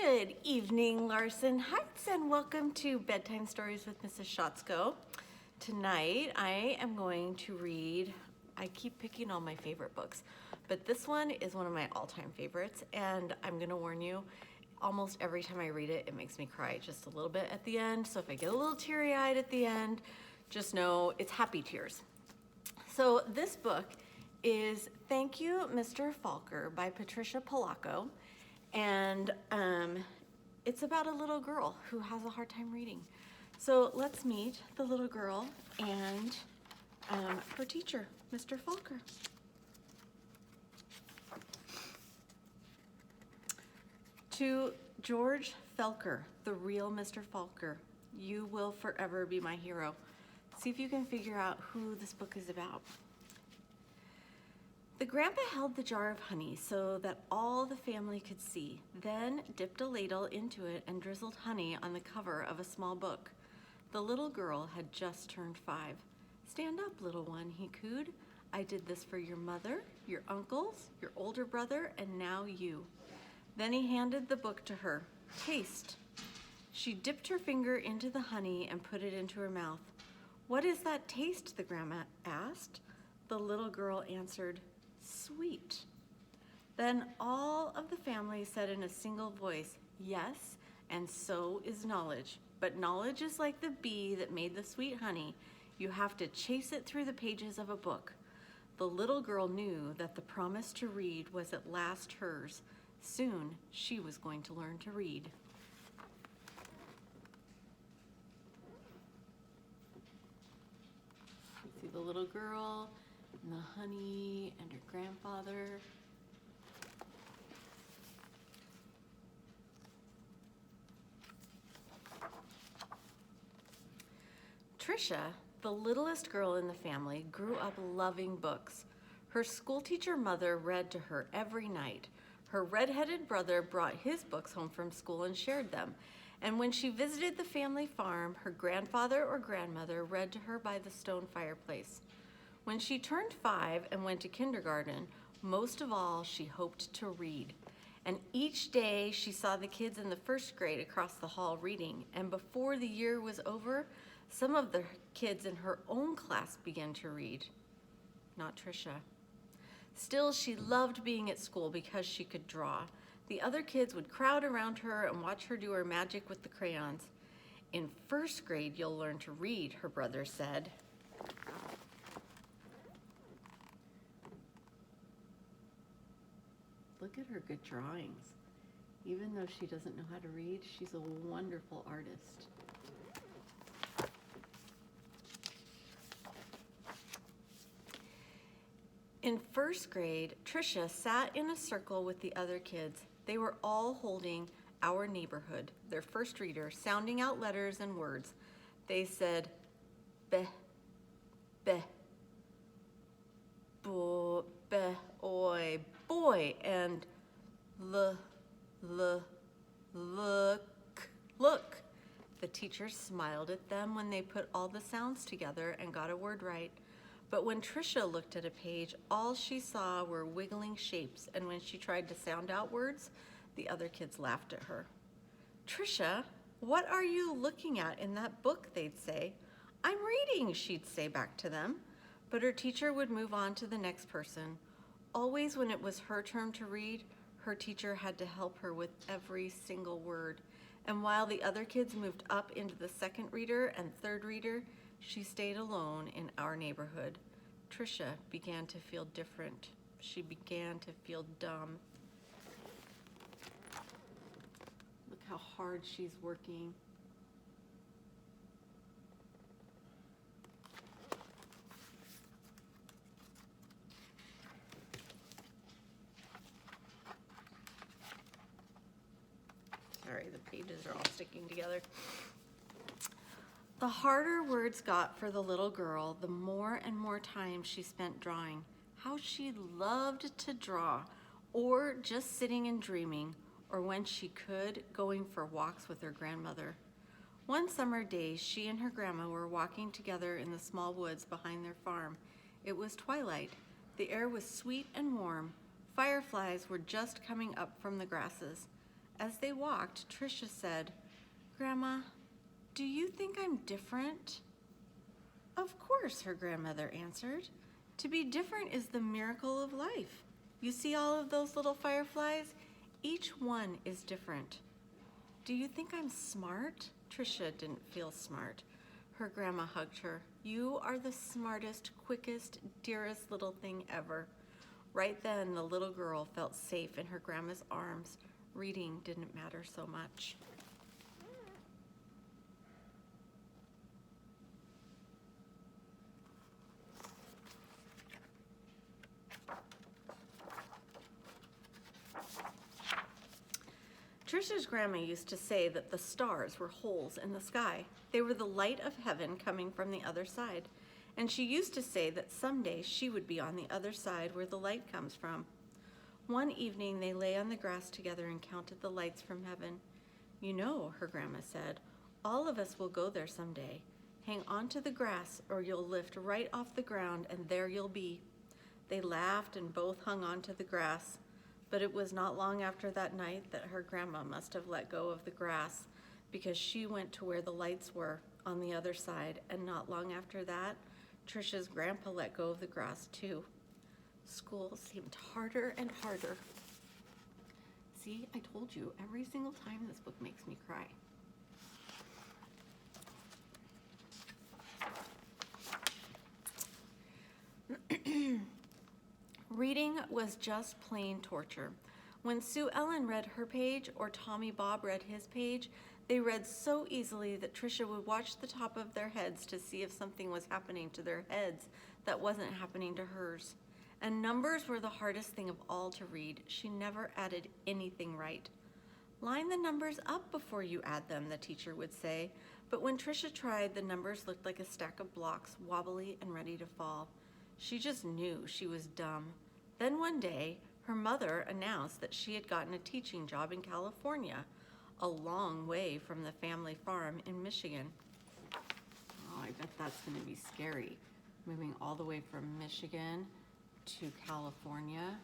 Good evening, Larson Heights, and welcome to Bedtime Stories with Mrs. Schatzko. Tonight, I am going to read, I keep picking all my favorite books, but this one is one of my all-time favorites, and I'm gonna warn you, almost every time I read it, it makes me cry just a little bit at the end. So if I get a little teary-eyed at the end, just know it's happy tears. So this book is Thank You, Mr. Falker by Patricia Polacco. And it's about a little girl who has a hard time reading. So let's meet the little girl and her teacher, Mr. Falker. To George Felker, the real Mr. Falker, you will forever be my hero. See if you can figure out who this book is about. The grandpa held the jar of honey so that all the family could see, then dipped a ladle into it and drizzled honey on the cover of a small book. The little girl had just turned 5. "Stand up, little one," he cooed. "I did this for your mother, your uncles, your older brother, and now you." Then he handed the book to her. "Taste." She dipped her finger into the honey and put it into her mouth. "What is that taste?" the grandma asked. The little girl answered, "Sweet." Then all of the family said in a single voice, "Yes, and so is knowledge. But knowledge is like the bee that made the sweet honey. You have to chase it through the pages of a book." The little girl knew that the promise to read was at last hers. Soon she was going to learn to read. See the little girl and the honey and her grandfather. Trisha, the littlest girl in the family, grew up loving books. Her schoolteacher mother read to her every night. Her red-headed brother brought his books home from school and shared them. And when she visited the family farm, her grandfather or grandmother read to her by the stone fireplace. When she turned 5 and went to kindergarten, most of all, she hoped to read. And each day she saw the kids in the first grade across the hall reading. And before the year was over, some of the kids in her own class began to read. Not Trisha. Still, she loved being at school because she could draw. The other kids would crowd around her and watch her do her magic with the crayons. "In first grade, you'll learn to read," her brother said. Look at her good drawings. Even though she doesn't know how to read, she's a wonderful artist. In first grade, Trisha sat in a circle with the other kids. They were all holding Our Neighborhood, their first reader, sounding out letters and words. They said, "Be, be, bo, be, oi, boy," and look. The teacher smiled at them when they put all the sounds together and got a word right. But when Trisha looked at a page, all she saw were wiggling shapes, and when she tried to sound out words, the other kids laughed at her. "Trisha, what are you looking at in that book?" they'd say. "I'm reading," she'd say back to them. But her teacher would move on to the next person. Always when it was her turn to read, her teacher had to help her with every single word. And while the other kids moved up into the second reader and third reader, she stayed alone in Our Neighborhood. Trisha began to feel different. She began to feel dumb. Look how hard she's working. Sorry, the pages are all sticking together. The harder words got for the little girl, the more and more time she spent drawing. How she loved to draw, or just sitting and dreaming, or when she could, going for walks with her grandmother. One summer day, she and her grandma were walking together in the small woods behind their farm. It was twilight. The air was sweet and warm. Fireflies were just coming up from the grasses. As they walked, Tricia said, "Grandma, do you think I'm different?" "Of course," her grandmother answered. "To be different is the miracle of life. You see all of those little fireflies? Each one is different." "Do you think I'm smart?" Tricia didn't feel smart. Her grandma hugged her. "You are the smartest, quickest, dearest little thing ever." Right then, the little girl felt safe in her grandma's arms. Reading didn't matter so much. Tricia's grandma used to say that the stars were holes in the sky. They were the light of heaven coming from the other side. And she used to say that someday she would be on the other side where the light comes from. One evening they lay on the grass together and counted the lights from heaven. "You know," her grandma said, "all of us will go there someday. Hang on to the grass or you'll lift right off the ground and there you'll be." They laughed and both hung on to the grass. But it was not long after that night that her grandma must have let go of the grass, because she went to where the lights were on the other side, and not long after that, Tricia's grandpa let go of the grass too. School seemed harder and harder. See, I told you, every single time this book makes me cry. Reading was just plain torture. When Sue Ellen read her page or Tommy Bob read his page, they read so easily that Tricia would watch the top of their heads to see if something was happening to their heads that wasn't happening to hers. And numbers were the hardest thing of all to read. She never added anything right. "Line the numbers up before you add them," the teacher would say. But when Tricia tried, the numbers looked like a stack of blocks, wobbly and ready to fall. She just knew she was dumb. Then one day, her mother announced that she had gotten a teaching job in California, a long way from the family farm in Michigan. Oh, I bet that's going to be scary, moving all the way from Michigan to California.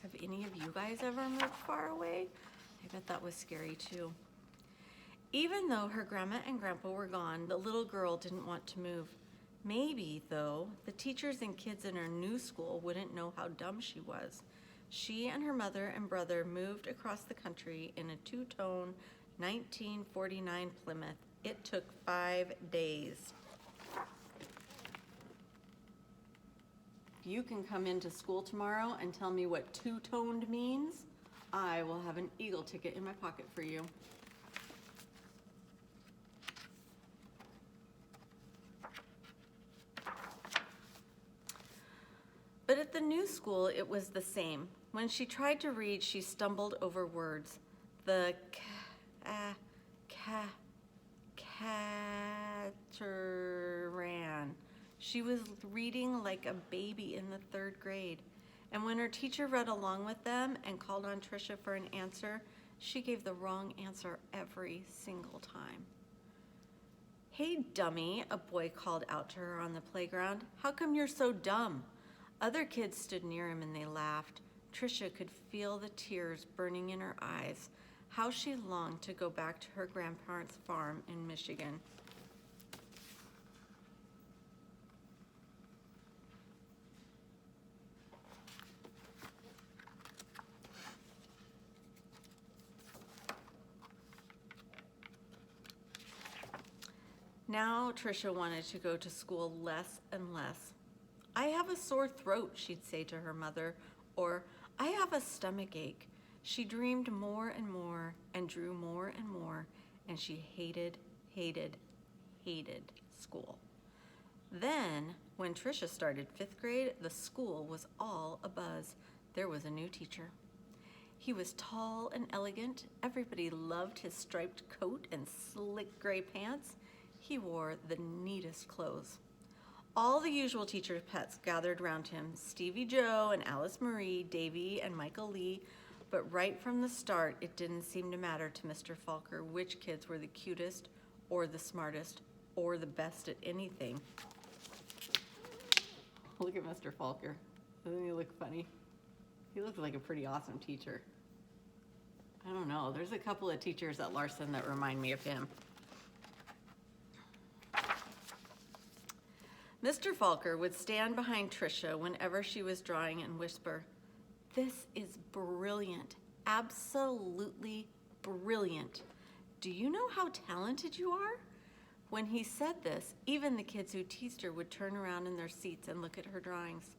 Have any of you guys ever moved far away? I bet that was scary too. Even though her grandma and grandpa were gone, the little girl didn't want to move. Maybe, though, the teachers and kids in her new school wouldn't know how dumb she was. She and her mother and brother moved across the country in a two-tone 1949 Plymouth. It took 5 days. If you can come into school tomorrow and tell me what two-toned means, I will have an Eagle ticket in my pocket for you. But at the new school, it was the same. When she tried to read, she stumbled over words. The Cateran. She was reading like a baby in the 3rd grade. And when her teacher read along with them and called on Tricia for an answer, she gave the wrong answer every single time. "Hey, dummy," a boy called out to her on the playground. "How come you're so dumb?" Other kids stood near him and they laughed. Tricia could feel the tears burning in her eyes. How she longed to go back to her grandparents' farm in Michigan. Now Tricia wanted to go to school less and less. "I have a sore throat," she'd say to her mother, or "I have a stomach ache." She dreamed more and more and drew more and more, and she hated, hated, hated school. Then, when Tricia started 5th grade, the school was all abuzz. There was a new teacher. He was tall and elegant. Everybody loved his striped coat and slick gray pants. He wore the neatest clothes. All the usual teacher pets gathered around him: Stevie Joe and Alice Marie, Davy and Michael Lee. But right from the start, it didn't seem to matter to Mr. Falker which kids were the cutest or the smartest or the best at anything. Look at Mr. Falker. Doesn't he look funny? He looks like a pretty awesome teacher. I don't know. There's a couple of teachers at Larson that remind me of him. Mr. Falker would stand behind Tricia whenever she was drawing and whisper, "This is brilliant, absolutely brilliant. Do you know how talented you are?" When he said this, even the kids who teased her would turn around in their seats and look at her drawings,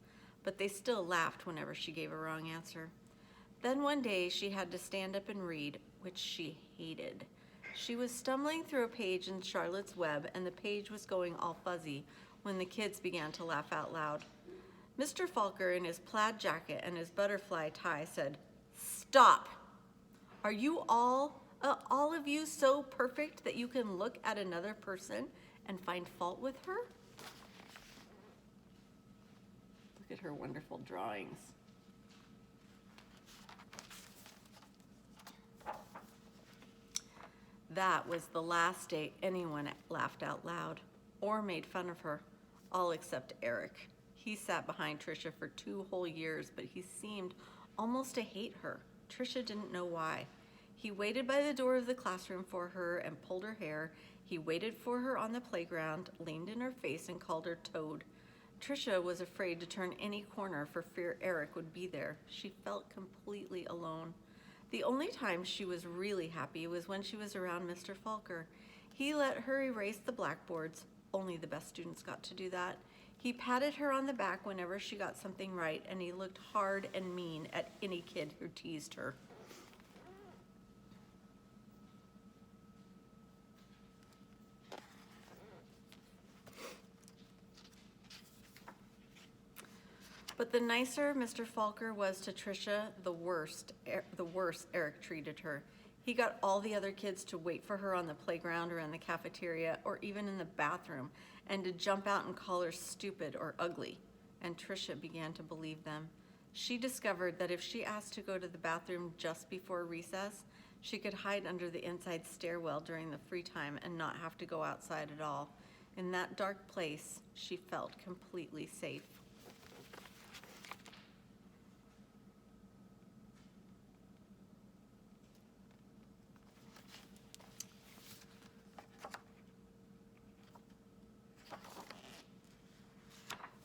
but they still laughed whenever she gave a wrong answer. Then one day she had to stand up and read, which she hated. She was stumbling through a page in Charlotte's Web, and the page was going all fuzzy when the kids began to laugh out loud. Mr. Falker, in his plaid jacket and his butterfly tie, said, "Stop! Are you all of you so perfect that you can look at another person and find fault with her?" Look at her wonderful drawings. That was the last day anyone laughed out loud or made fun of her, all except Eric. He sat behind Tricia for 2 whole years, but he seemed almost to hate her. Tricia didn't know why. He waited by the door of the classroom for her and pulled her hair. He waited for her on the playground, leaned in her face, and called her Toad. Tricia was afraid to turn any corner for fear Eric would be there. She felt completely alone. The only time she was really happy was when she was around Mr. Falker. He let her erase the blackboards. Only the best students got to do that. He patted her on the back whenever she got something right, and he looked hard and mean at any kid who teased her. But the nicer Mr. Falker was to Tricia, the worse Eric treated her. He got all the other kids to wait for her on the playground or in the cafeteria or even in the bathroom, and to jump out and call her stupid or ugly. And Tricia began to believe them. She discovered that if she asked to go to the bathroom just before recess, she could hide under the inside stairwell during the free time and not have to go outside at all. In that dark place, she felt completely safe.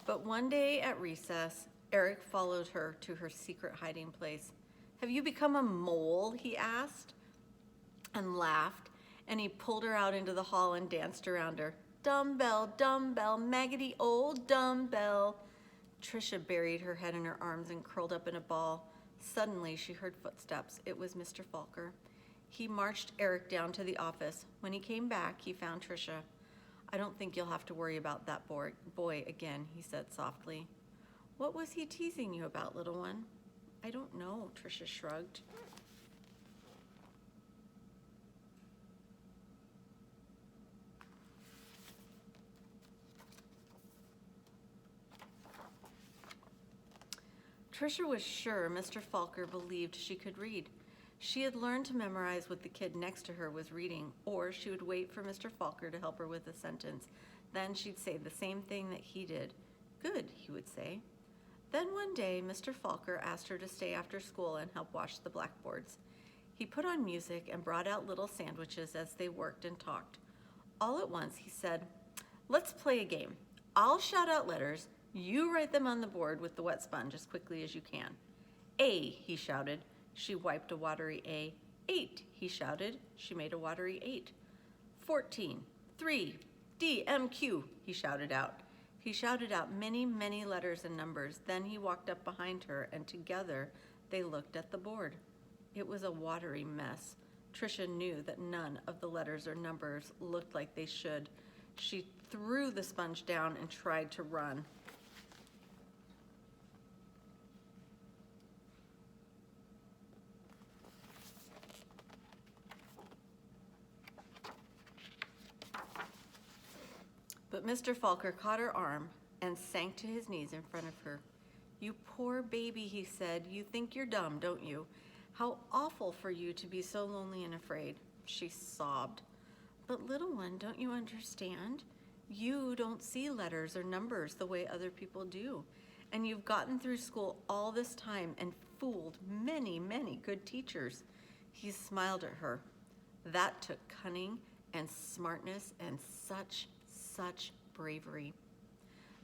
But one day at recess, Eric followed her to her secret hiding place. "Have you become a mole?" he asked, and laughed, and he pulled her out into the hall and danced around her. "Dumbbell, dumbbell, maggoty old dumbbell." Tricia buried her head in her arms and curled up in a ball. Suddenly, she heard footsteps. It was Mr. Falker. He marched Eric down to the office. When he came back, he found Tricia. "I don't think you'll have to worry about that boy again," he said softly. "What was he teasing you about, little one?" "I don't know," Tricia shrugged. Tricia was sure Mr. Falker believed she could read. She had learned to memorize what the kid next to her was reading, or she would wait for Mr. Falker to help her with a sentence. Then she'd say the same thing that he did. "Good," he would say. Then one day, Mr. Falker asked her to stay after school and help wash the blackboards. He put on music and brought out little sandwiches as they worked and talked. All at once, he said, "Let's play a game. I'll shout out letters. You write them on the board with the wet sponge as quickly as you can." "A," he shouted. She wiped a watery A. "8," he shouted. She made a watery 8. 14, 3, D, M, Q, he shouted out. He shouted out many, many letters and numbers. Then he walked up behind her, and together they looked at the board. It was a watery mess. Tricia knew that none of the letters or numbers looked like they should. She threw the sponge down and tried to run. But Mr. Falker caught her arm and sank to his knees in front of her. "You poor baby," he said. "You think you're dumb, don't you? How awful for you to be so lonely and afraid." She sobbed. "But little one, don't you understand? You don't see letters or numbers the way other people do. And you've gotten through school all this time and fooled many, many good teachers. He smiled at her. That took cunning and smartness and such bravery.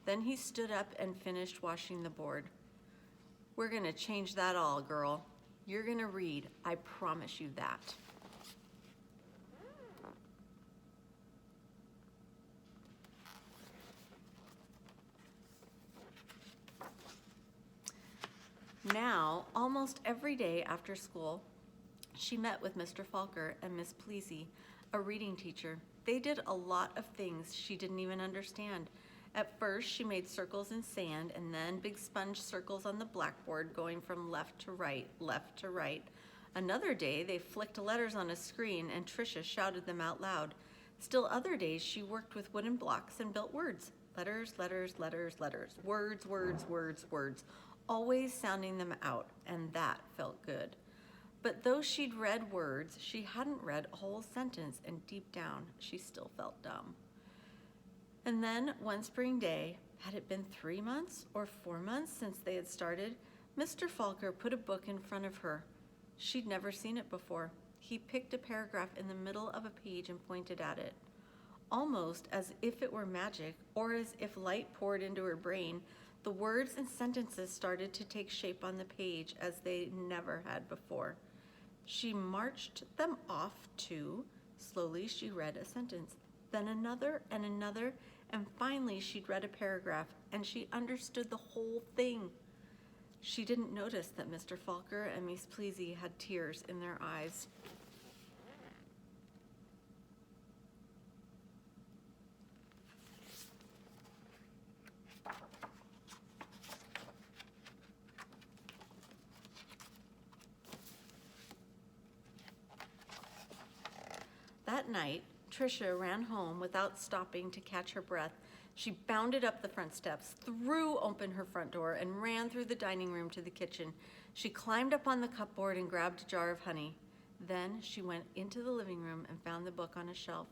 Then he stood up and finished washing the board. We're gonna change that all, girl. You're gonna read, I promise you that. Now, almost every day after school, she met with Mr. Falker and Miss Pleasy, a reading teacher. They did a lot of things she didn't even understand. At first, she made circles in sand and then big sponge circles on the blackboard going from left to right, left to right. Another day, they flicked letters on a screen and Tricia shouted them out loud. Still other days, she worked with wooden blocks and built words. Letters, letters, letters, letters. Words, words, words, words. Always sounding them out, and that felt good. But though she'd read words, she hadn't read a whole sentence, and deep down, she still felt dumb. And then one spring day, had it been 3 months or 4 months since they had started, Mr. Falker put a book in front of her. She'd never seen it before. He picked a paragraph in the middle of a page and pointed at it. Almost as if it were magic, or as if light poured into her brain, the words and sentences started to take shape on the page as they never had before. She marched them off too. Slowly she read a sentence, then another and another, and finally she'd read a paragraph, and she understood the whole thing. She didn't notice that Mr. Falker and Miss Pleasy had tears in their eyes. That night, Tricia ran home without stopping to catch her breath. She bounded up the front steps, threw open her front door, and ran through the dining room to the kitchen. She climbed up on the cupboard and grabbed a jar of honey. Then she went into the living room and found the book on a shelf,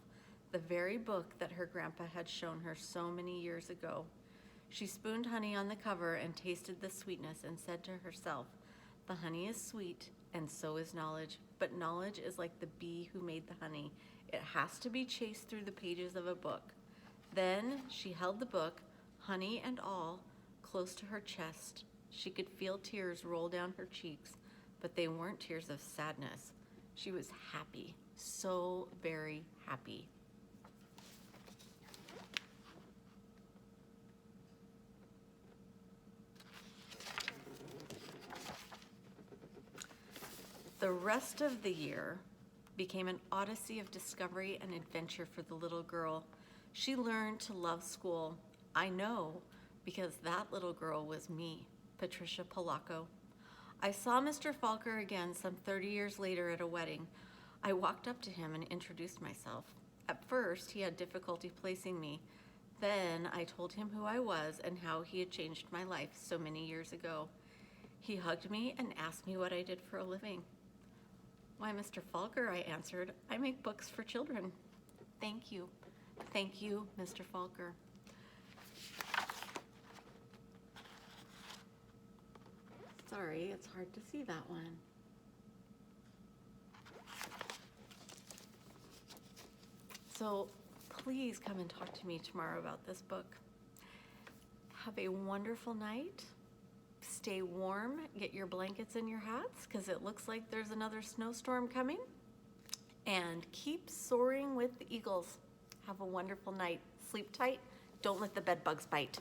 the very book that her grandpa had shown her so many years ago. She spooned honey on the cover and tasted the sweetness and said to herself, "The honey is sweet, and so is knowledge, but knowledge is like the bee who made the honey. It has to be chased through the pages of a book." Then she held the book, honey and all, close to her chest. She could feel tears roll down her cheeks, but they weren't tears of sadness. She was happy, so very happy. The rest of the year became an odyssey of discovery and adventure for the little girl. She learned to love school. I know, because that little girl was me, Patricia Polacco. I saw Mr. Falker again some 30 years later at a wedding. I walked up to him and introduced myself. At first, he had difficulty placing me. Then I told him who I was and how he had changed my life so many years ago. He hugged me and asked me what I did for a living. "Why, Mr. Falker," I answered, "I make books for children." "Thank you. Thank you, Mr. Falker." Sorry, it's hard to see that one. So please come and talk to me tomorrow about this book. Have a wonderful night. Stay warm, get your blankets and your hats, because it looks like there's another snowstorm coming. And keep soaring with the eagles. Have a wonderful night. Sleep tight. Don't let the bed bugs bite.